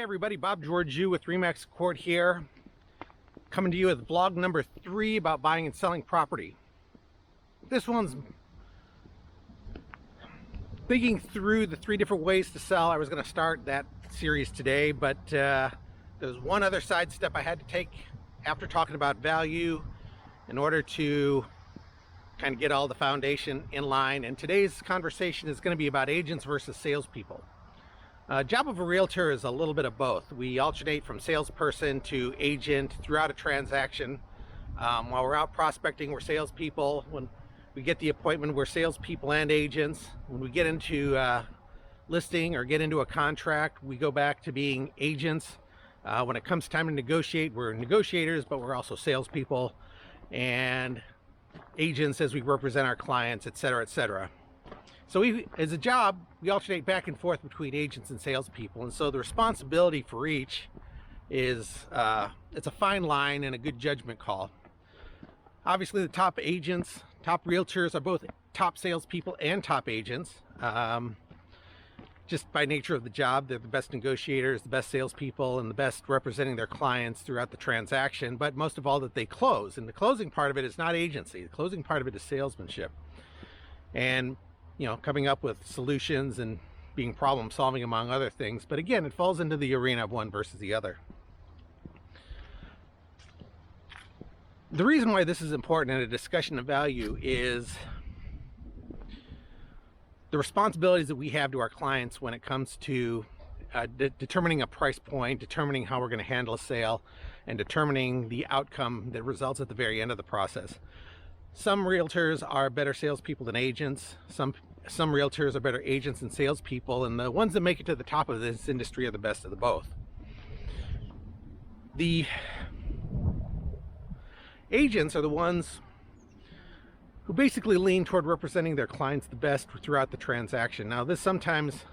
Hey everybody, Bob Georgiou with Remax Court here, coming to you with vlog number 3 about buying and selling property. This one's thinking through the 3 different ways to sell. I was going to start that series today, but there's one other side step I had to take after talking about value in order to kind of get all the foundation in line. And today's conversation is going to be about agents versus salespeople. Job of a realtor is a little bit of both. We alternate from salesperson to agent throughout a transaction. While we're out prospecting, we're salespeople. When we get the appointment, we're salespeople and agents. When we get into listing or get into a contract, we go back to being agents. When it comes time to negotiate, we're negotiators, but we're also salespeople and agents as we represent our clients, etc., etc. So we, as a job, we alternate back and forth between agents and salespeople, and so the responsibility for each is it's a fine line and a good judgment call. Obviously, the top agents, top realtors are both top salespeople and top agents. Just by nature of the job, they're the best negotiators, the best salespeople, and the best representing their clients throughout the transaction. But most of all, that they close, and the closing part of it is not agency. The closing part of it is salesmanship, and coming up with solutions and being problem solving, among other things. But again, it falls into the arena of one versus the other. The reason why this is important in a discussion of value is the responsibilities that we have to our clients when it comes to determining a price point, determining how we're going to handle a sale, and determining the outcome that results at the very end of the process. Some realtors are better salespeople than agents. Some realtors are better agents than salespeople, and the ones that make it to the top of this industry are the best of the both. The agents are the ones who basically lean toward representing their clients the best throughout the transaction. Now, this sometimes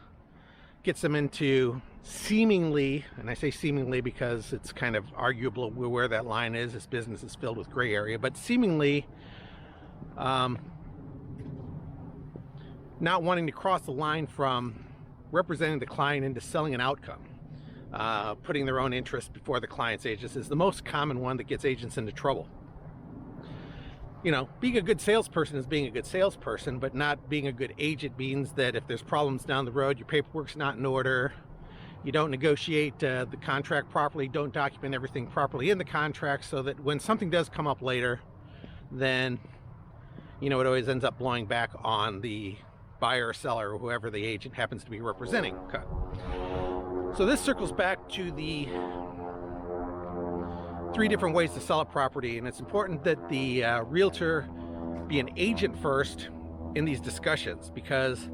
gets them into seemingly, and I say seemingly because it's kind of arguable where that line is. This business is filled with gray area, but seemingly not wanting to cross the line from representing the client into selling an outcome. Putting their own interest before the client's agents is the most common one that gets agents into trouble. Being a good salesperson is being a good salesperson, but not being a good agent means that if there's problems down the road, your paperwork's not in order, you don't negotiate the contract properly, don't document everything properly in the contract, so that when something does come up later, then it always ends up blowing back on the buyer or seller or whoever the agent happens to be representing. Okay. So this circles back to the 3 different ways to sell a property, and it's important that the realtor be an agent first in these discussions, because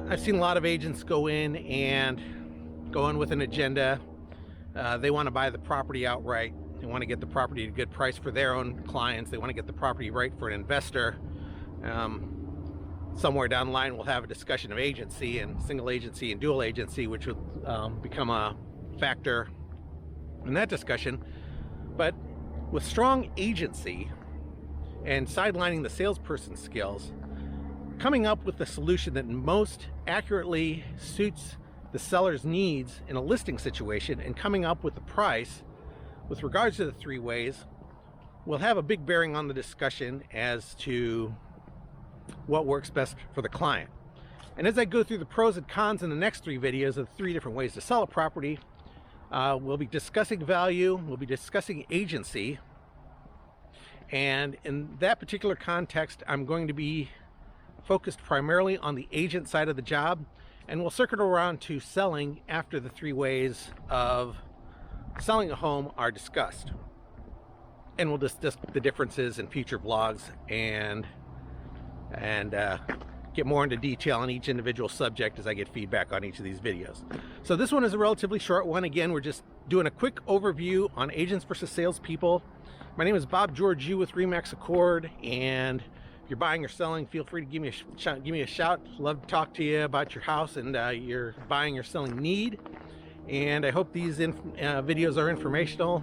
I've seen a lot of agents go in with an agenda. They want to buy the property outright. They want to get the property at a good price for their own clients. They want to get the property right for an investor. Somewhere down the line, we'll have a discussion of agency and single agency and dual agency, which will become a factor in that discussion. But with strong agency and sidelining the salesperson's skills, coming up with the solution that most accurately suits the seller's needs in a listing situation, and coming up with the price with regards to the 3 ways will have a big bearing on the discussion as to what works best for the client. And as I go through the pros and cons in the next 3 videos of the 3 different ways to sell a property, we'll be discussing value, we'll be discussing agency, and in that particular context, I'm going to be focused primarily on the agent side of the job, and we'll circle around to selling after the 3 ways of selling a home are discussed. And we'll discuss the differences in future vlogs and get more into detail on each individual subject as I get feedback on each of these videos. So this one is a relatively short one. Again, we're just doing a quick overview on agents versus salespeople. My name is Bob Georgiou with Remax Accord, and if you're buying or selling, feel free to give me a shout. Love to talk to you about your house and your buying or selling need. And I hope these videos are informational.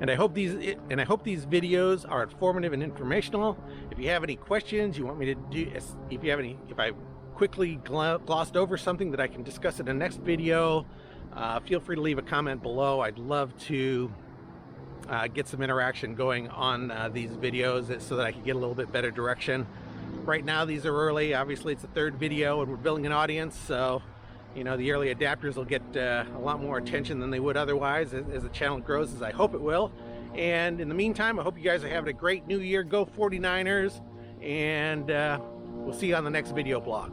And I hope these videos are informative and informational. If you have any questions you want me to do, if I quickly glossed over something that I can discuss in the next video, feel free to leave a comment below. I'd love to get some interaction going on these videos so that I can get a little bit better direction. Right now these are early. Obviously it's the third video and we're building an audience, so you know, the early adapters will get a lot more attention than they would otherwise as the channel grows, as I hope it will. And in the meantime, I hope you guys are having a great new year. Go 49ers, and we'll see you on the next video blog.